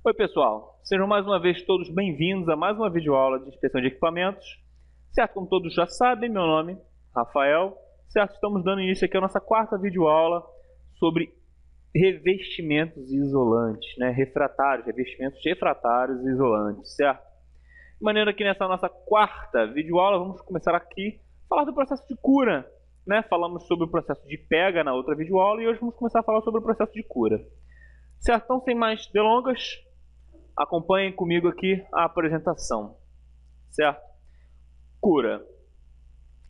Oi pessoal, sejam mais uma vez todos bem-vindos a mais uma videoaula de inspeção de equipamentos. Certo, como todos já sabem, meu nome é Rafael. Certo, estamos dando início aqui à nossa quarta videoaula sobre revestimentos isolantes, refratários, revestimentos refratários e isolantes, certo? De maneira que nessa nossa quarta videoaula vamos começar aqui a falar do processo de cura, Falamos sobre o processo de pega na outra videoaula e hoje vamos começar a falar sobre o processo de cura. Certo, então sem mais delongas, acompanhem comigo aqui a apresentação, certo? Cura.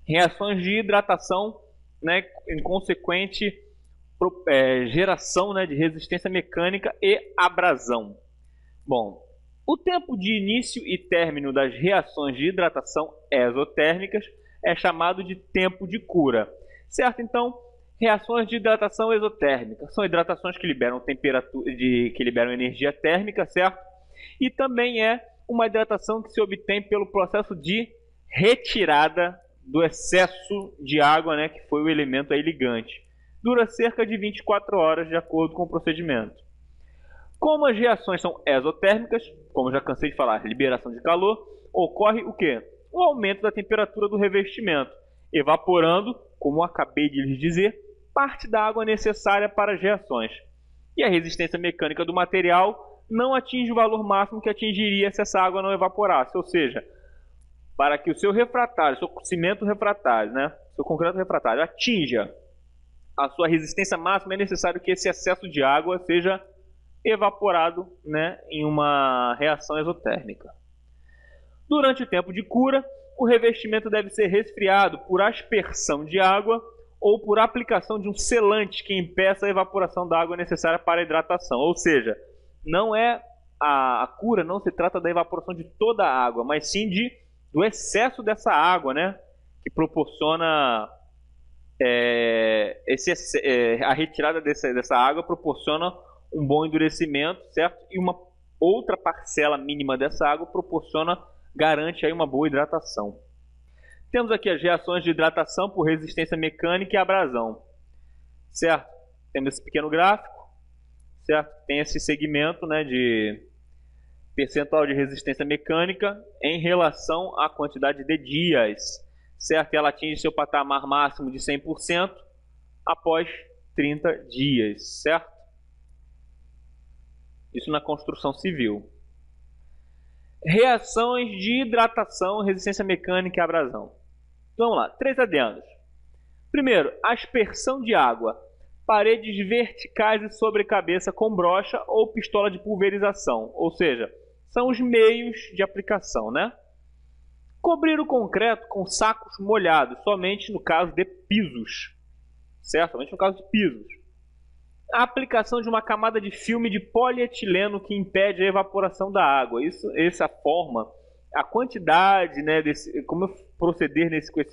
Reações de hidratação, em consequente geração de resistência mecânica e abrasão. Bom, o tempo de início e término das reações de hidratação exotérmicas é chamado de tempo de cura, certo? Então, reações de hidratação exotérmica são hidratações que liberam temperatura, que liberam energia térmica, certo? E também é uma hidratação que se obtém pelo processo de retirada do excesso de água, que foi o elemento aí ligante. Dura cerca de 24 horas, de acordo com o procedimento. Como as reações são exotérmicas, como já cansei de falar, liberação de calor, ocorre o quê? O aumento da temperatura do revestimento, evaporando, como acabei de lhes dizer, parte da água necessária para as reações. E a resistência mecânica do material não atinge o valor máximo que atingiria se essa água não evaporasse. Ou seja, para que o seu refratário, seu cimento refratário, seu concreto refratário atinja a sua resistência máxima, é necessário que esse excesso de água seja evaporado em uma reação exotérmica. Durante o tempo de cura, o revestimento deve ser resfriado por aspersão de água ou por aplicação de um selante que impeça a evaporação da água necessária para a hidratação. Ou seja, não é a cura não se trata da evaporação de toda a água, mas sim do excesso dessa água, que proporciona a retirada dessa água proporciona um bom endurecimento, certo? E uma outra parcela mínima dessa água garante aí uma boa hidratação. Temos aqui as reações de hidratação por resistência mecânica e abrasão, certo? Temos esse pequeno gráfico, certo? Tem esse segmento, de percentual de resistência mecânica em relação à quantidade de dias, certo? Ela atinge seu patamar máximo de 100% após 30 dias, certo? Isso na construção civil. Reações de hidratação, resistência mecânica e abrasão. Vamos lá, 3 adendos. Primeiro, aspersão de água. Paredes verticais e sobre cabeça com brocha ou pistola de pulverização. Ou seja, são os meios de aplicação, Cobrir o concreto com sacos molhados, somente no caso de pisos. Certo? Somente no caso de pisos. A aplicação de uma camada de filme de polietileno que impede a evaporação da água. Essa forma, a quantidade, como proceder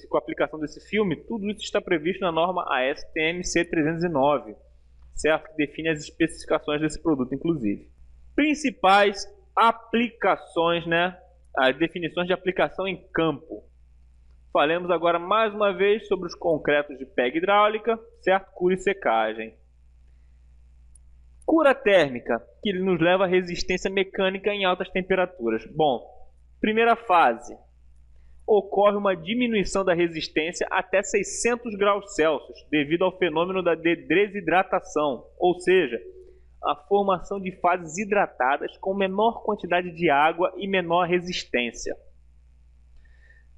com a aplicação desse filme, tudo isso está previsto na norma ASTM C309, certo? Que define as especificações desse produto, inclusive. Principais aplicações, as definições de aplicação em campo. Falemos agora mais uma vez sobre os concretos de pega hidráulica, certo? Cura e secagem. Cura térmica, que nos leva à resistência mecânica em altas temperaturas. Bom, primeira fase. Ocorre uma diminuição da resistência até 600 graus Celsius, devido ao fenômeno da desidratação, ou seja, a formação de fases hidratadas com menor quantidade de água e menor resistência.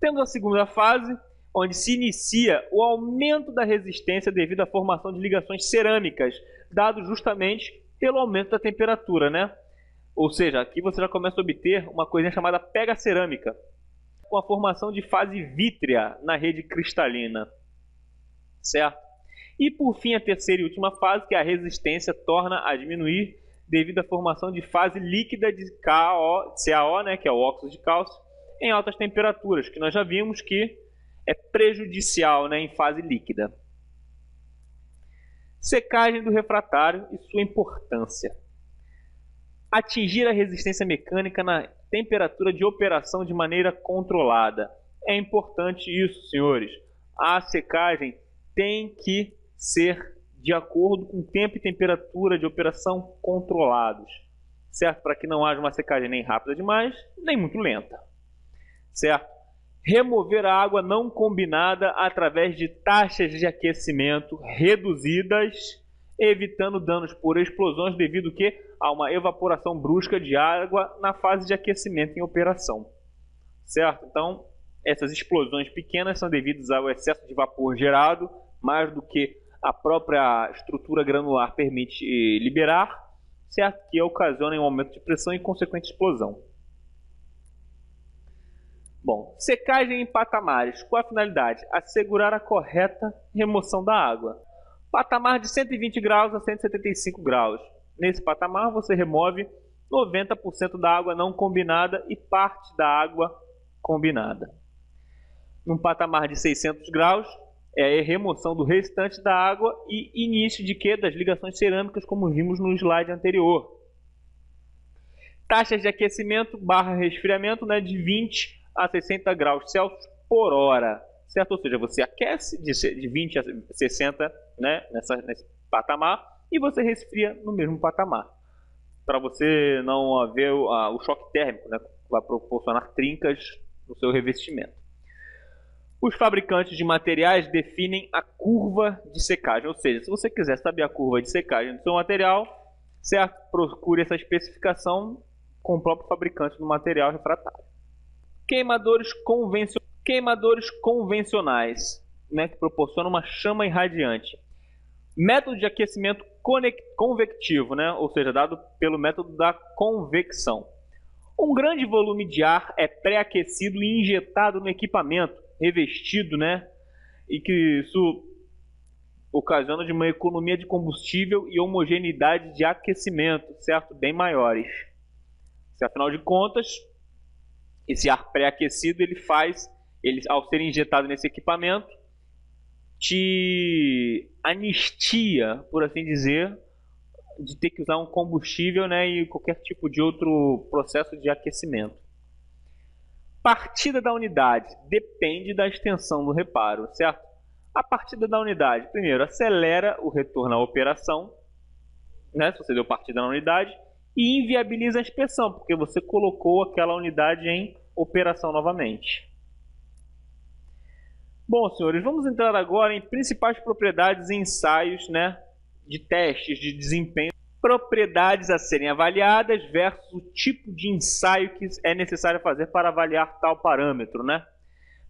Temos a segunda fase, onde se inicia o aumento da resistência devido à formação de ligações cerâmicas, dado justamente pelo aumento da temperatura, Ou seja, aqui você já começa a obter uma coisinha chamada pega cerâmica, com a formação de fase vítrea na rede cristalina, certo? E por fim, a terceira e última fase, que é a resistência torna a diminuir devido à formação de fase líquida de CaO, que é o óxido de cálcio, em altas temperaturas, que nós já vimos que é prejudicial, em fase líquida. Secagem do refratário e sua importância. Atingir a resistência mecânica na temperatura de operação de maneira controlada. É importante isso, senhores. A secagem tem que ser de acordo com tempo e temperatura de operação controlados. certo? Para que não haja uma secagem nem rápida demais, nem muito lenta, certo? Remover a água não combinada através de taxas de aquecimento reduzidas, evitando danos por explosões devido a uma evaporação brusca de água na fase de aquecimento em operação, certo? Então, essas explosões pequenas são devidas ao excesso de vapor gerado, mais do que a própria estrutura granular permite liberar, certo? Que ocasiona um aumento de pressão e consequente explosão. Bom, secagem em patamares. Qual a finalidade? Assegurar a correta remoção da água. Patamar de 120 graus a 175 graus. Nesse patamar você remove 90% da água não combinada e parte da água combinada. Num patamar de 600 graus é a remoção do restante da água e início das ligações cerâmicas, como vimos no slide anterior. Taxas de aquecimento / resfriamento, né, de 20 a 60 graus Celsius por hora, certo? Ou seja, você aquece de 20 a 60, né, nesse patamar, e você resfria no mesmo patamar, para você não haver o choque térmico, né, que vai proporcionar trincas no seu revestimento. Os fabricantes de materiais definem a curva de secagem, ou seja, se você quiser saber a curva de secagem do seu material, certo? Procure essa especificação com o próprio fabricante do material refratário. Queimadores convencionais, né, que proporcionam uma chama irradiante. Método de aquecimento convectivo, né, ou seja, dado pelo método da convecção. Um grande volume de ar é pré-aquecido e injetado no equipamento revestido, né, e que isso ocasiona de uma economia de combustível e homogeneidade de aquecimento, certo, bem maiores. Afinal de contas, esse ar pré-aquecido ao ser injetado nesse equipamento, te anistia, por assim dizer, de ter que usar um combustível, né, e qualquer tipo de outro processo de aquecimento. Partida da unidade depende da extensão do reparo, certo? A partida da unidade, primeiro, acelera o retorno à operação, né, se você deu partida na unidade, e inviabiliza a inspeção, porque você colocou aquela unidade em operação novamente. Bom, senhores, vamos entrar agora em principais propriedades e ensaios, né, de testes de desempenho. Propriedades a serem avaliadas versus o tipo de ensaio que é necessário fazer para avaliar tal parâmetro, né?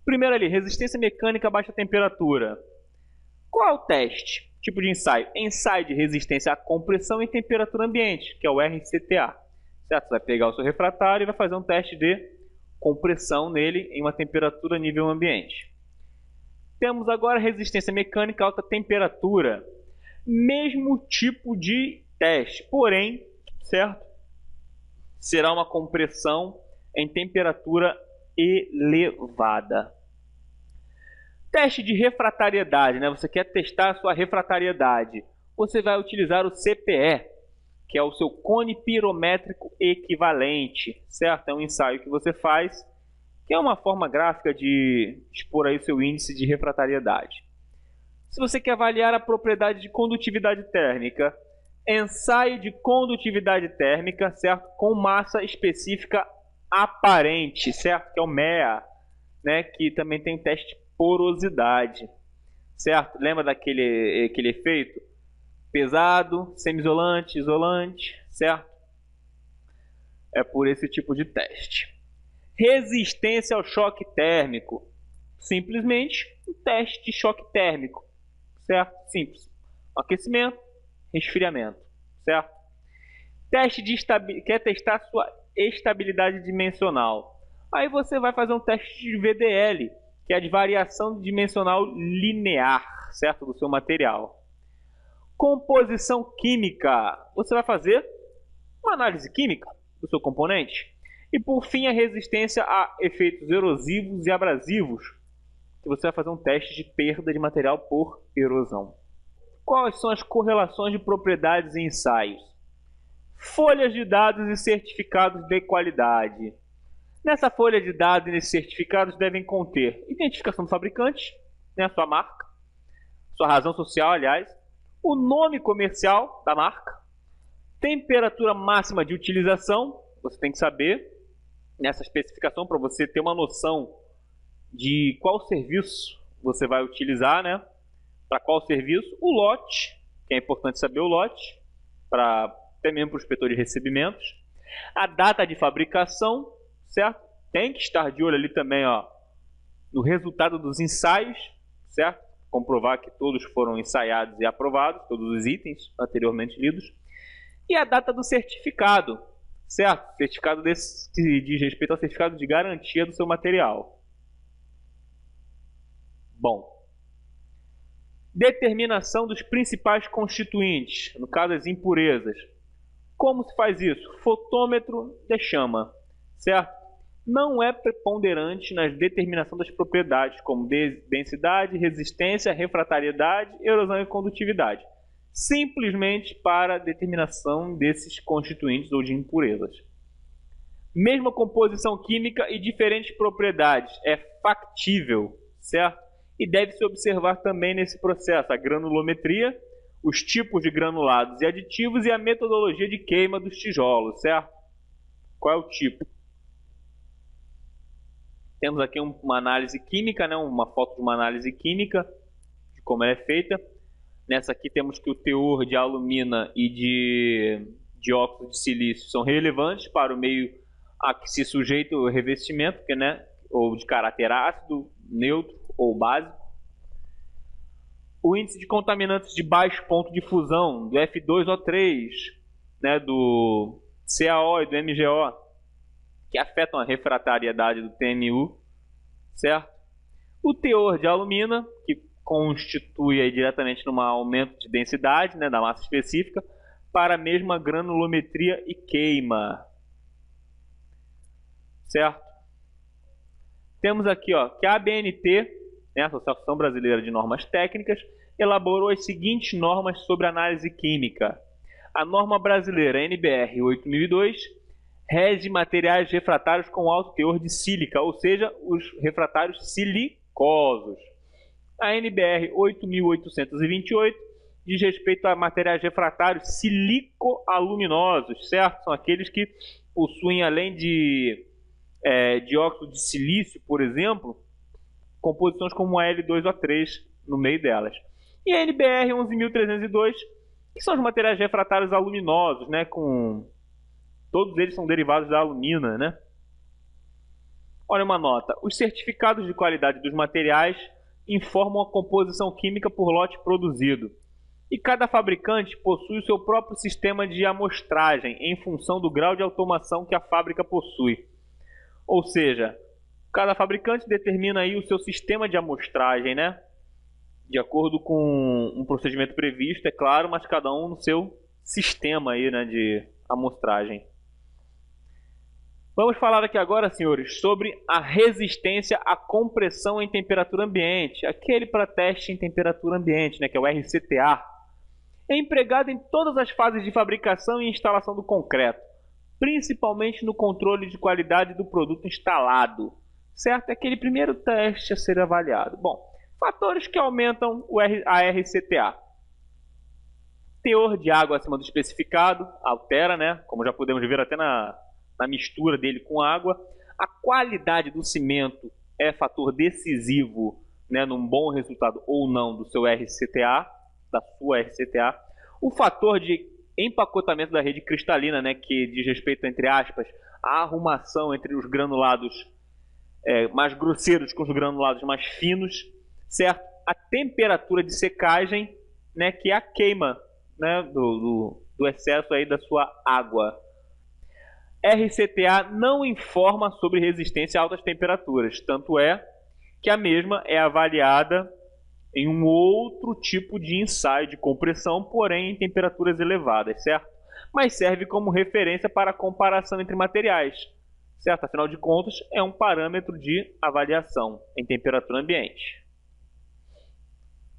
Primeiro ali, resistência mecânica a baixa temperatura. Qual é o teste? Tipo de ensaio? Ensaio de resistência à compressão em temperatura ambiente, que é o RCTA. Certo? Você vai pegar o seu refratário e vai fazer um teste de compressão nele em uma temperatura nível ambiente. Temos agora resistência mecânica a alta temperatura. Mesmo tipo de teste, porém, certo? Será uma compressão em temperatura elevada. Teste de refratariedade, né? Você quer testar a sua refratariedade. Você vai utilizar o CPE, que é o seu cone pirométrico equivalente, certo? É um ensaio que você faz, que é uma forma gráfica de expor aí o seu índice de refratariedade. Se você quer avaliar a propriedade de condutividade térmica, ensaio de condutividade térmica, certo? Com massa específica aparente, certo? Que é o MEA, né? Que também tem o teste de porosidade, certo? Lembra daquele efeito? Pesado, semi-isolante, isolante, certo? É por esse tipo de teste. Resistência ao choque térmico. Simplesmente um teste de choque térmico, certo? Simples. Aquecimento, resfriamento, certo? Teste de quer testar sua estabilidade dimensional. Aí você vai fazer um teste de VDL, que é a de variação dimensional linear, certo? Do seu material. Composição química. Você vai fazer uma análise química do seu componente. E por fim, a resistência a efeitos erosivos e abrasivos, que você vai fazer um teste de perda de material por erosão. Quais são as correlações de propriedades em ensaios? Folhas de dados e certificados de qualidade. Nessa folha de dados e nesses certificados devem conter identificação do fabricante, né, a sua marca, sua razão social, aliás, o nome comercial da marca, Temperatura máxima de utilização, você tem que saber nessa especificação para você ter uma noção de qual serviço você vai utilizar, né? Para qual serviço. O lote, que é importante saber o lote, até mesmo para o inspetor de recebimentos. A data de fabricação, certo? Tem que estar de olho ali também, ó, no resultado dos ensaios, certo? Comprovar que todos foram ensaiados e aprovados, todos os itens anteriormente lidos. E a data do certificado, certo? Certificado desse que diz respeito ao certificado de garantia do seu material. Bom, determinação dos principais constituintes, no caso as impurezas. Como se faz isso? Fotômetro de chama, certo? Não é preponderante na determinação das propriedades, como densidade, resistência, refratariedade, erosão e condutividade. Simplesmente para determinação desses constituintes ou de impurezas. Mesma composição química e diferentes propriedades. É factível, certo? E deve-se observar também nesse processo a granulometria, os tipos de granulados e aditivos e a metodologia de queima dos tijolos, certo? Qual é o tipo? Temos aqui uma análise química, né? Uma foto de uma análise química, de como ela é feita. Nessa aqui temos que o teor de alumina e de dióxido de silício são relevantes para o meio a que se sujeita o revestimento, porque, né? Ou de caráter ácido, neutro ou básico. O índice de contaminantes de baixo ponto de fusão, do F2O3, né? Do CaO e do MgO, que afetam a refratariedade do TMU, certo? O teor de alumina, que constitui aí diretamente num aumento de densidade, né, da massa específica, para a mesma granulometria e queima, certo? Temos aqui, ó, que a ABNT, né, Associação Brasileira de Normas Técnicas, elaborou as seguintes normas sobre análise química. A norma brasileira NBR 8002 rege materiais refratários com alto teor de sílica, ou seja, os refratários silicosos. A NBR 8828 diz respeito a materiais refratários silicoaluminosos, certo? São aqueles que possuem, além de dióxido de silício, por exemplo, composições como a L2O3 no meio delas. E a NBR 11302, que são os materiais refratários aluminosos, né? Todos eles são derivados da alumina, né? Olha uma nota. Os certificados de qualidade dos materiais informam a composição química por lote produzido. E cada fabricante possui o seu próprio sistema de amostragem em função do grau de automação que a fábrica possui. Ou seja, cada fabricante determina aí o seu sistema de amostragem, né? De acordo com um procedimento previsto, é claro, mas cada um no seu sistema aí, né, de amostragem. Vamos falar aqui agora, senhores, sobre a resistência à compressão em temperatura ambiente, aquele para teste em temperatura ambiente, né, que é o RCTA. É empregado em todas as fases de fabricação e instalação do concreto, principalmente no controle de qualidade do produto instalado, certo? É aquele primeiro teste a ser avaliado. Bom, fatores que aumentam a RCTA. Teor de água acima do especificado, altera, né? Como já podemos ver até na mistura dele com água. A qualidade do cimento é fator decisivo, né, num bom resultado ou não do seu RCTA, da sua RCTA. O fator de empacotamento da rede cristalina, né, que diz respeito, entre aspas, à arrumação entre os granulados mais grosseiros com os granulados mais finos, certo? A temperatura de secagem, né, que é a queima, né, do excesso aí da sua água. RCTA não informa sobre resistência a altas temperaturas, tanto é que a mesma é avaliada em um outro tipo de ensaio de compressão, porém em temperaturas elevadas, certo? Mas serve como referência para a comparação entre materiais, certo? Afinal de contas, é um parâmetro de avaliação em temperatura ambiente.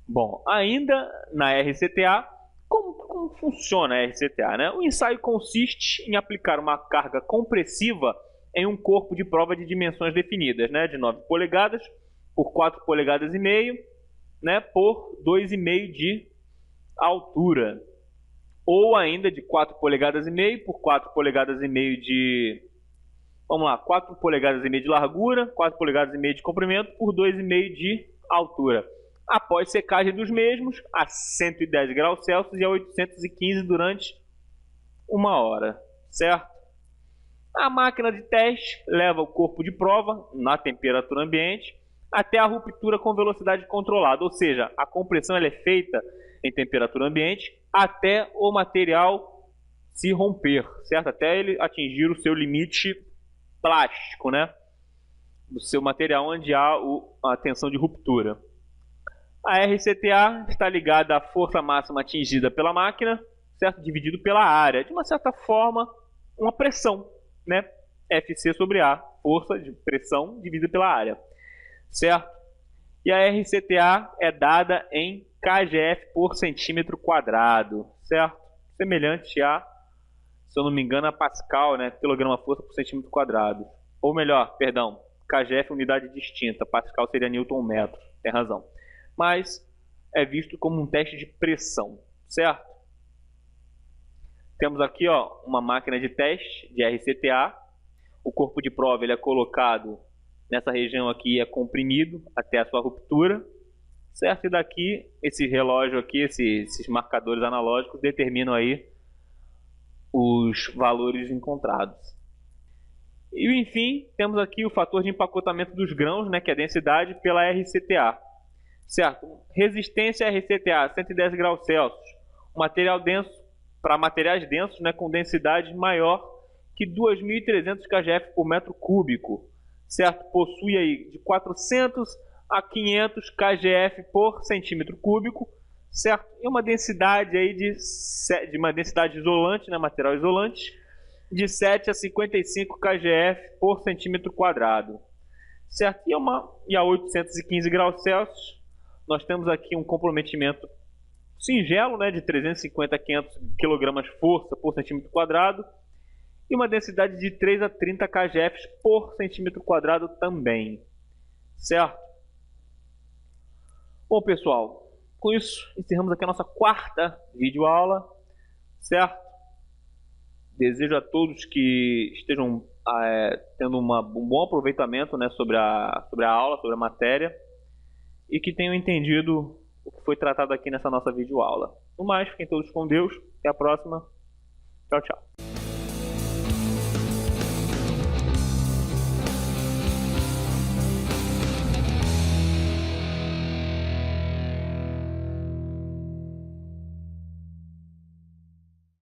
Bom, ainda na RCTA, como funciona a RCTA, né? O ensaio consiste em aplicar uma carga compressiva em um corpo de prova de dimensões definidas, né? De 9 polegadas por 4 polegadas e meio, né? Por 2,5 de altura. ou ainda de 4,5 polegadas por 4,5 polegadas de... Vamos lá, 4,5 polegadas de largura, 4,5 polegadas de comprimento por 2,5 de altura. Após secagem dos mesmos a 110 graus Celsius e a 815 durante 1 hora, certo? A máquina de teste leva o corpo de prova na temperatura ambiente até a ruptura com velocidade controlada, ou seja, a compressão ela é feita em temperatura ambiente até o material se romper, certo? Até ele atingir o seu limite plástico, né? Do seu material onde há a tensão de ruptura. A RCTA está ligada à força máxima atingida pela máquina, certo? Dividido pela área. De uma certa forma, uma pressão, né? FC sobre A, força de pressão dividida pela área, certo? E a RCTA é dada em kgf por centímetro quadrado, certo? Semelhante a, se eu não me engano, a Pascal, né? Quilograma-força por centímetro quadrado. Ou melhor, perdão, kgf é unidade distinta, Pascal seria Newton-metro, tem razão. Mas é visto como um teste de pressão, certo? Temos aqui, ó, uma máquina de teste de RCTA. O corpo de prova ele é colocado nessa região aqui, é comprimido até a sua ruptura, certo? E daqui, esse relógio aqui, esses marcadores analógicos determinam aí os valores encontrados. E enfim, temos aqui o fator de empacotamento dos grãos, né, que é a densidade pela RCTA. Certo? Resistência RCTA 110 graus Celsius. Material denso para materiais densos, né, com densidade maior que 2.300 kgf por metro cúbico. Certo? Possui aí de 400 a 500 kgf por centímetro cúbico, certo? E uma densidade aí de uma densidade isolante, né, material isolante, de 7 a 55 kgf por centímetro quadrado. Certo? E a 815 graus Celsius nós temos aqui um comprometimento singelo, né, de 350 a 500 kg força por centímetro quadrado e uma densidade de 3 a 30 kgf por centímetro quadrado também, certo? Bom, pessoal, com isso encerramos aqui a nossa quarta videoaula, certo? Desejo a todos que estejam tendo um bom aproveitamento, né, sobre a aula, sobre a matéria, e que tenham entendido o que foi tratado aqui nessa nossa videoaula. No mais, fiquem todos com Deus. Até a próxima. Tchau, tchau.